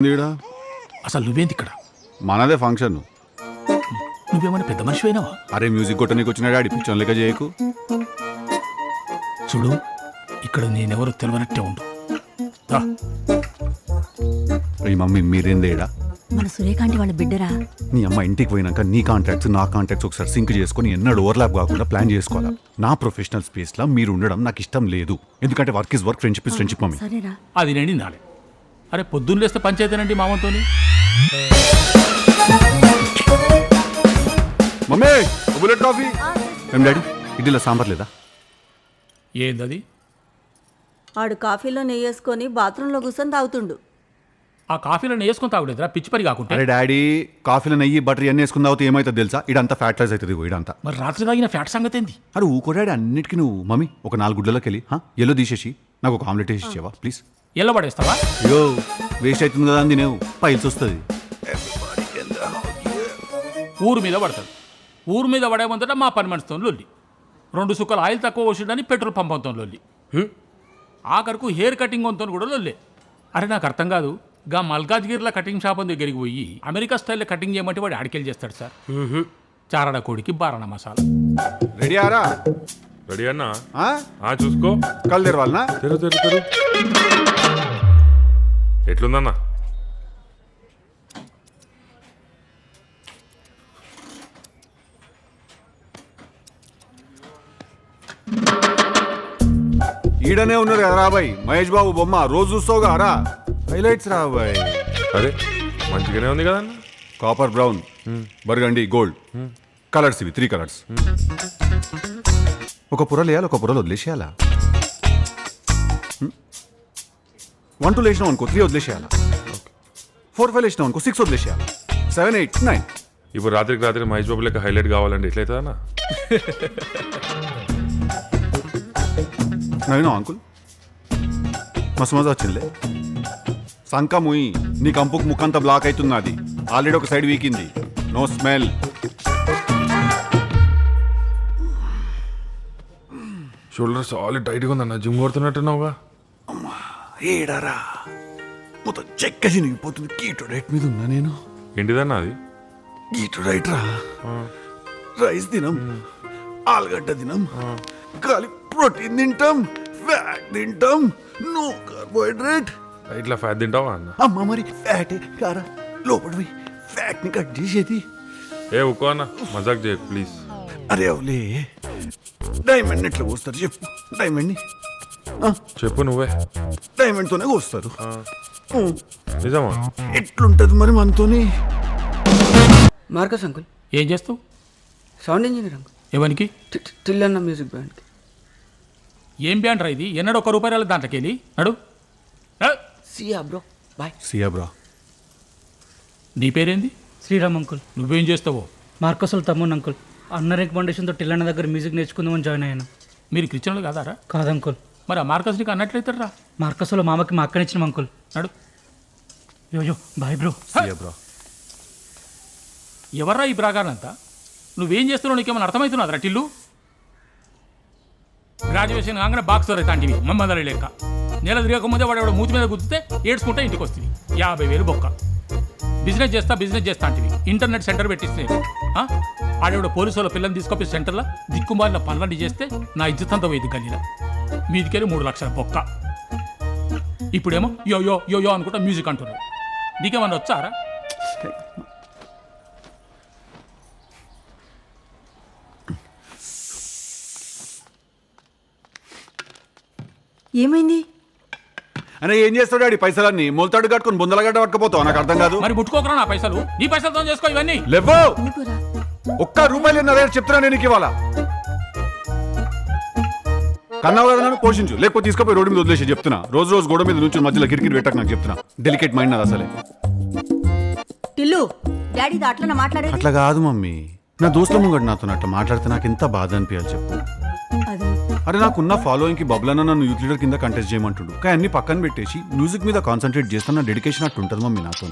అసలు నువ్వేంది ఇక్కడ? మనదే ఫంక్షన్. నువ్వేమైనా పెద్ద మనిషి అయినావా? అరే మ్యూజిక్ కొట్టడానికి వచ్చిన డాడీ పిచ్చోన్ లెక్క చేయకు. చూడు, ఇక్కడ నేనెవరో తెలియనట్టే ఉండు. దా. ఈ మమ్మీ మీరేందేడా? మన సురేఖాంటి వాళ్ళ బిడ్డరా? నీ అమ్మ ఇంటికి పోయినాక నీ కాంటాక్ట్స్ నా కాంటాక్ట్స్ ఒకసారి సింక్ చేసుకుని ఎన్నడూ ఓవర్లాప్ కాకుండా ప్లాన్ చేసుకోవాలా. నా ప్రొఫెషనల్ స్పేస్లో మీరు ఉండడం నాకు ఇష్టం లేదు. ఎందుకంటే work is work, friendship is friendship mummy. సరేరా. అది నేడి నాలే. అరే పొద్దున్న లేస్తే పంచాయతీనండి మామతోని. Mummy bullet coffee. ఏం డాడీ ఇడ్లీలో సాంబార్ లేదా? ఏందది? ఆడు కాఫీలో నెయ్యేసుకొని బాత్రూంలో కూర్చొని తాగుతుండు. ఆ కాఫీలో వేసుకొని తాగులేదురా పిచ్చి పని కాకుంటే. అరే డాడీ కాఫీలో నెయ్యి బటర్ ఇవన్నీ వేసుకుని తాగితే ఏమవుతుంది తెలుసా? ఇదంతా ఫ్యాట్ రైస్ అవుతుంది ఇదంతా. మరి రాత్రి తాగిన ఫ్యాట్ సంగతి ఏంది? అరే ఊకో డాడీ అన్నిటికీ నువ్వు. మమ్మీ ఒక 4 గుడ్లలోకి వెళ్ళి ఎల్లో తీసేసి నాకు ఒక ఆమ్లెట్ వేసి ఇచ్చేవా ప్లీజ్? ఎల్ల పడేస్తావా? అయ్యో వేస్ట్ అవుతుంది కదా అని నేను పైల్స్ వస్తుంది. ఊరు మీద పడతాడు. ఊరు మీద పడే ముందట మా పని మనిషితో లొల్లి. 2 సుక్కలు ఆయిల్ తక్కువ పోసిండని పెట్రోల్ పంపంతో లొల్లి. ఆఖరకు హెయిర్ కటింగ్ వంతో కూడా లొల్లే. అరే నాకు అర్థం కాదు, గా మల్కాజ్గిరిలో కటింగ్ షాప్ దగ్గరికి పోయి అమెరికా స్టైల్లో కటింగ్ చేయమంటే వాడు అడికెళ్ళి చేస్తాడు సార్. చారడ కోడికి బారణ మసాలా. రెడీ ఆరా? రెడీ అన్నా? చూసుకో. కళ్ళు తెరవాలనా? తెరు. ఎట్లుందన్నా? ఈడనే ఉన్నారు కదా రాబాయ్ మహేష్ బాబు బొమ్మ రోజు చూస్తావుగా రా. హైలైట్స్ రాబాయ్. అరే మంచిగానే ఉంది కదన్నా. Copper brown, burgundy, gold colours ఇవి 3 కలర్స్. ఒక పొరలు వేయాలి, ఒక పొరలు వదిలేసేయాలా. 1 2 వేసినాం అనుకో 3 వదిలేసేయాలా. 4 5 వేసినాం అనుకో 6 వదిలేసేయాలా. 7 8 9. ఇప్పుడు రాత్రికి రాత్రి మహేష్ బాబు లెక్క హైలైట్ కావాలంటే ఎట్లయితుందన్నా? నవ్వినా అంకుల్? మస్తు మజా వచ్చిందిలే. సంక ముయి నీ కంపుకు ముఖంతా బ్లాక్ అవుతుంది. అది ఆల్రెడీ ఒక సైడ్ వీకింది. No smell. షోల్డర్ సాలిడ్ టైట్గా ఉందన్న. జిమ్ కొడుతున్నట్టున్నావుగా. ఏడారా మొత్తం చెక్క చినిగిపోతుంది. కీటో డైట్ మీద ఉన్నా నేను. ఏంటిదన్నా అది? కీటో డైట్ రా. రైస్ తినం, ఆలుగడ్డ తినం, ఖాళీ ప్రోటీన్ తింటాం, ఫ్యాట్ తింటాం, నో కార్బోహైడ్రేట్. ఇట్లా ఫ్యాట్ తింటావా అన్న? అమ్మ మరి ఫ్యాటే కారా లోపలివి ఫ్యాట్ ని కట్ చేసేది. ఏ ఉక్కో అన్న, మజాక్ చేయకు ప్లీజ్. అరే అవులే, డైమండ్ ఎట్లా కోస్తారు చెప్పు? డైమండ్ ని చెప్పు నువ్వే. డైమండ్ తోనే కోస్తారు. నిజమా? ఎట్లుంటది మరి మనతోని? Marcus uncle. ఏం చేస్తావు? Sound engineer uncle. ఎవరికి? టిల్లన్న మ్యూజిక్ బ్యాండ్కి. ఏం బ్యాండ్ రా ఇది? ఎన్నడూ 1 రూపాయలు దాంట్లోకి వెళ్ళి నడు. సియా బ్రో బాయ్. సియా బ్రో. నీ పేరేంది? శ్రీరామ్ అంకుల్. నువ్వేం చేస్తావో? మార్కసులు తమ్మున్ అంకుల్. అన్న రికమెండేషన్తో టిల్లన్న దగ్గర మ్యూజిక్ నేర్చుకుందామని జాయిన్ అయ్యాను. మీరు క్రిస్టియన్లు కాదారా? కాదంకుల్. మరి ఆ మార్కస్ నీకు అన్నట్లయితారా? మార్కసులో మామకి మా అక్కనిచ్చిన అంకుల్. నడు. యో బాయ్ బ్రో. సియా బ్రో. ఎవర్రా ఈ బ్రాగానంతా? నువ్వేం చేస్తున్నావు నీకేమైనా అర్థమవుతున్నది రా టిల్లు? గ్రాడ్యుయేషన్ కాగానే బాక్స్ తాంటివి మమ్మదరి లెక్క. నెల తిరగకముందే వాడు మూతి మీద గుద్దితే ఏడ్చుకుంటే ఇంటికి వస్తుంది. 50,000 బొక్క. బిజినెస్ చేస్తా అంటివి. ఇంటర్నెట్ సెంటర్ పెట్టిస్తే ఆడేవాడు పోలీసు వాళ్ళ పిల్లల్ని తీసుకొప్పి సెంటర్లో దిక్కుమాలిన పనులన్నీ చేస్తే నా ఇజ్జతంతా పోయింది గల్లీలో. మీదికెళ్ళి 3 లక్షల బొక్క. ఇప్పుడేమో యో యో యో యో అనుకుంటా మ్యూజిక్ అంటున్నావు. నీకేమన్నా వచ్చారా? ఏమైంది? అరే ఏం చేస్తాడు డాడీ? పైసలన్నీ మొలతాడు కట్టుకుని బొందలగడ్డ పట్టుకపోతావు. నాకు అర్థం కాదు. మరి ముట్టుకోకరా నా పైసలు. నీ పైసలతో చేసుకో ఇవన్నీ. లేవో. ఎందుకురా? ₹1 అదే చెప్తున్నా నేను ఇవాళ. కన్నావు కదా నన్ను పోషించు, లేకపోతే తీసుకుపోయి రోడ్డు మీద వదిలేసి చెప్తున్నా. రోజు గోడ మీద నుంచి మధ్యలో కిరికిరి పెట్టకు నాకు చెప్తున్నా. డెలికేట్ మైండ్ నాది అసలే. టిల్లు, డాడీ అట్లా మాట్లాడేది? అట్లా కాదు మమ్మీ. నా దోస్తుల ముంగడు నాతో అట్లా మాట్లాడితే నాకు ఎంత బాధ అనిపించాలి చెప్పు. అది అరే నాకున్న ఫాలోయింగ్ కి బబ్లన్న నన్ను యూత్ లీడర్ కింద కంటెస్ట్ చేయమంటుండు. కానీ అన్ని పక్కన పెట్టేసి మ్యూజిక్ మీద కాన్సన్ట్రేట్ చేస్తున్న డెడికేషన్ అట్టు ఉంటుంది మమ్మీ నాతో.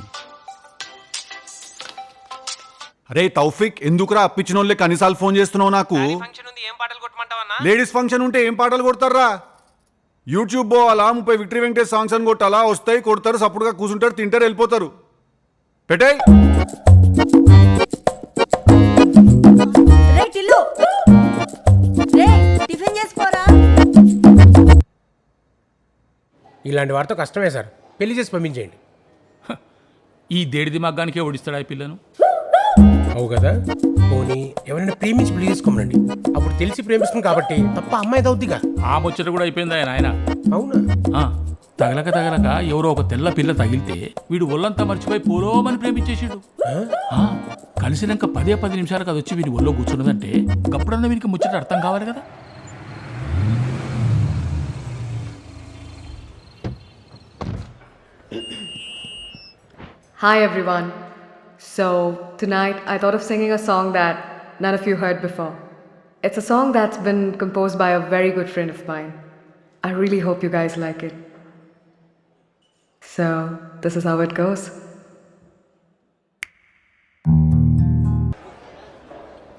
అరే తౌఫిక్, ఎందుకురా అప్పించిన వాళ్ళకి అన్నిసార్లు ఫోన్ చేస్తున్నావు నాకు? లేడీస్ ఫంక్షన్ ఉంటే ఏం పాటలు కొడతారా? యూట్యూబ్ అలా 30 విక్టరీ వెంకటేష్ సాంగ్స్ అని కొట్టి అలా వస్తాయి, కొడతారు, సపోర్ట్గా కూర్చుంటారు, తింటారు, వెళ్ళిపోతారు. పెట్టాయి. రేయ్ టిల్లు, రేయ్ టిఫిన్ చేసుకోరా. ఇలాంటి వారితో కష్టమే సార్, పెళ్లి చేసి పంపించేయండి. ఈ దేడిది మగ్గానికే ఓడిస్తాడా ఈ పిల్లను? అవు కదా, పోనీ ఎవరైనా ప్రేమించి పెళ్లి చేసుకోమనండి. అప్పుడు తెలిసి ప్రేమిస్తుంది కాబట్టి తప్ప అమ్మాయి అవుద్దిగా. ఆ ముచ్చట కూడా అయిపోయిందా ఆయన? అవునా? తగలక తగలక ఎవరో ఒక తెల్ల పిల్ల తగిలితే వీడు ఒళ్ళంతా మర్చిపోయి పోలోమని ప్రేమించేసాడు. కలిసినాక 10 నిమిషాలకు అది వచ్చి వీడి ఒళ్ళో కూర్చున్నదంటే గప్పుడన్నా వీరికి ముచ్చట అర్థం కావాలి కదా. Hi everyone. So, tonight I thought of singing a song that none of you heard before. It's a song that's been composed by a very good friend of mine. I really hope you guys like it. So, this is how it goes.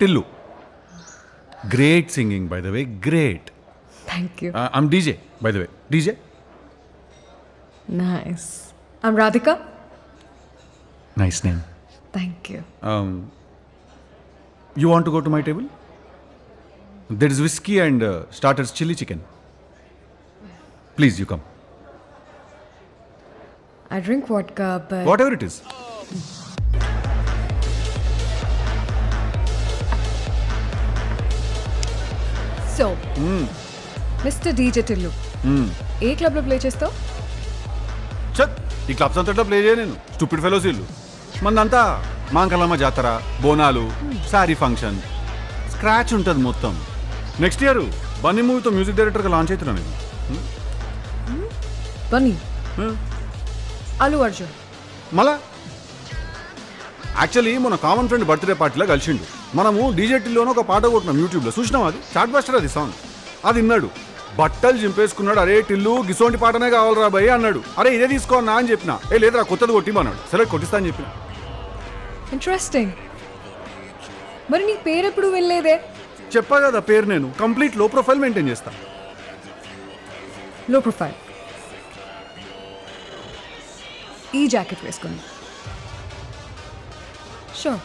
Tillu, great singing by the way, great. Thank you. I'm DJ by the way. DJ. Nice. I'm Radhika. Nice name. Thank you. You want to go to my table? There is whiskey and starters chili chicken. Please, you come. I drink vodka, but Whatever it is. so, Mr. DJ Tillu. ఏ క్లబ్లో play చేస్తావు? చత్, ఈ clubs అంతటా play చేయ నేను. Stupid fellows ఇల్లు. మందంతా మాంకలమ్మ జాతర, Bonalu, sari function, scratch ఉంటుంది మొత్తం. నెక్స్ట్ ఇయర్ బన్నీ మూవీతో మ్యూజిక్ డైరెక్టర్గా లాంచ్ అవుతున్నా నేను. బన్నీ, అల్లు అర్జున్. మళ్ళా యాక్చువల్లీ మన కామన్ ఫ్రెండ్ బర్త్డే పార్టీలో కలిసిండు. మనము డీజేటీలోనే ఒక పాట కొట్టినాం యూట్యూబ్లో, చూసినాం. అది చాట్ బస్టర్, అది సాంగ్. అది విన్నాడు, బట్టలు చింపేసుకున్నాడు. అరే టిల్లు గిసోంటి పాటనే కావాలరా భయ్ అన్నాడు. అరే ఇదే తీసుకోన్నా అని చెప్పిన. లేదురా కొత్తది కొట్టిమన్నాడు. సరే కొట్టిస్తా అని చెప్పిన. ఇంట్రెస్టింగ్. మరి నీ పేరు ఎప్పుడు వెళ్ళలేదే? చెప్పా కదా పేరు, నేను కంప్లీట్ లో ప్రొఫైల్ మెయింటైన్ చేస్తా. లో ప్రొఫైల్. ఈ జాకెట్ వేసుకొని షూర్.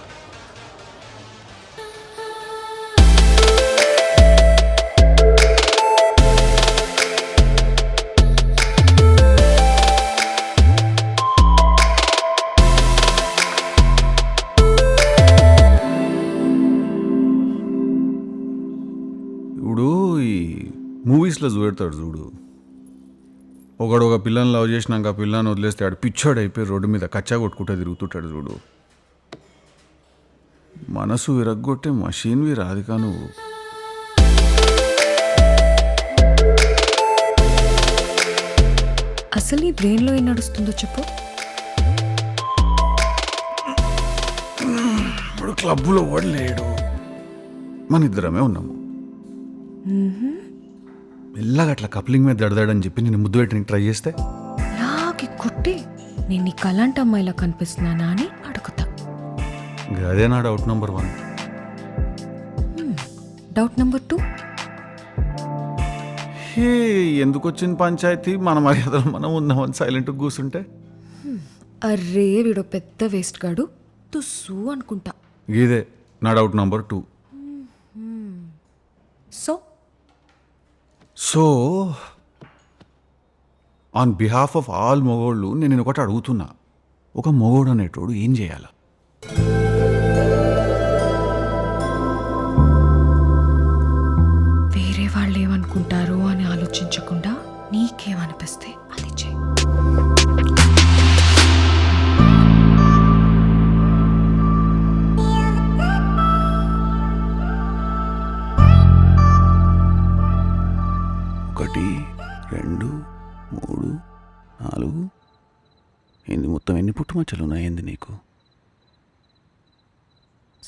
ఇప్పుడు ఈ మూవీస్లో చూపెడతాడు చూడు, ఒకడు ఒక పిల్లని లవ్ చేసినాక ఆ పిల్లని వదిలేస్తే ఆడు పిచ్చాడు అయిపోయి రోడ్డు మీద కచ్చా కొట్టుకుంటే తిరుగుతుంటాడు చూడు. మనసు విరగ్గొట్టే మషీన్వి రాధికా నువ్వు. అసలు ఈ బ్రెయిన్లో ఏం నడుస్తుందో చెప్పు. ఇప్పుడు క్లబ్లో వాడు లేడు, మన ఇద్దరమే ఉన్నాము. మెల్లగా అట్లా కప్లింగ్ మీద దడదాడని చెప్పి నేను ముద్దు పెట్టడానికి ట్రై చేస్తే లాగి కుట్టి నేను నీకు అలాంటి అమ్మాయిలా కనిపిస్తున్నానా అని అడుగుతా. అదే నా డౌట్ నెంబర్ 1. డౌట్ నెంబర్ 2, హే ఎందుకు వచ్చింది పంచాయతీ? మన మర్యాదలు మనం ఉన్నామని సైలెంట్గా కూర్చుంటే. అర్రే వీడో పెద్ద వేస్ట్ గాడు తుస్సు అనుకుంటా. ఇదే నా doubt number 2. So on behalf of all మొగోళ్ళు నేను ఒకటి అడుగుతున్నా, ఒక మొగోడు అనేటోడు ఏం చేయాలా? వేరే వాళ్ళు ఏమనుకుంటారు అని ఆలోచించకుండా నీకేమనిపిస్తే అది చేయి. ఒకటి 2 3 4 ఏంది మొత్తం ఎన్ని పుట్టుమచ్చలు ఉన్నాయి ఏంది నీకు?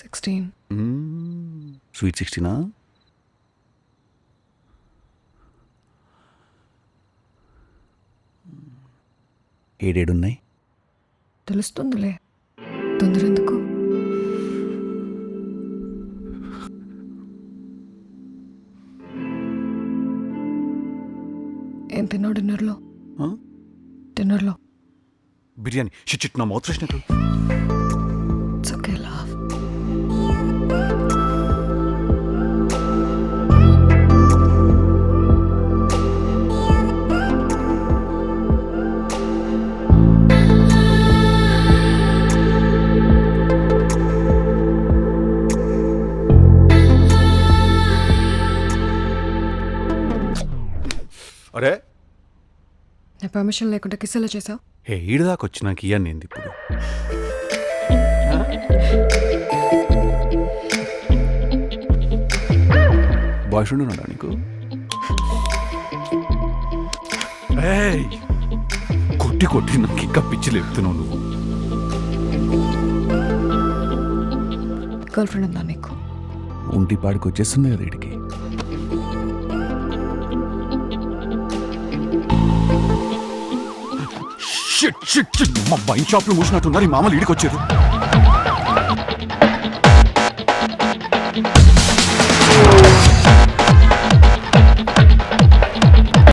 16. స్వీట్ 16నా? ఏడేడున్నాయి? తెలుస్తుందిలే, తొందర ఎందుకు? ఏం డిన్నర్లో ఆ? డిన్నర్లో బిర్యానీ షిట్ నా mouth fresh it's okay love. అరే నా పర్మిషన్ లేకుండా కిస్ ఎలా చేసావు? హే ఈడు దాకా వచ్చి నాకు ఇయ్యాను ఏంది ఇప్పుడు బాయ్ ఫ్రెండ్ ఉన్నాడా నీకు? ఏయ్, కొట్టి కొట్టి నాకు ఇంకా పిచ్చి లేపుతున్నావు నువ్వు. గర్ల్ ఫ్రెండ్ ఉందా నీకు? ఒంటి పాడికి వచ్చేస్తుంది కదా వీడికి. షిట్ షిట్ షిట్ మా వైన్ షాప్లో మూసినట్టున్నారు ఈ మామూలు ఈడికి వచ్చారు.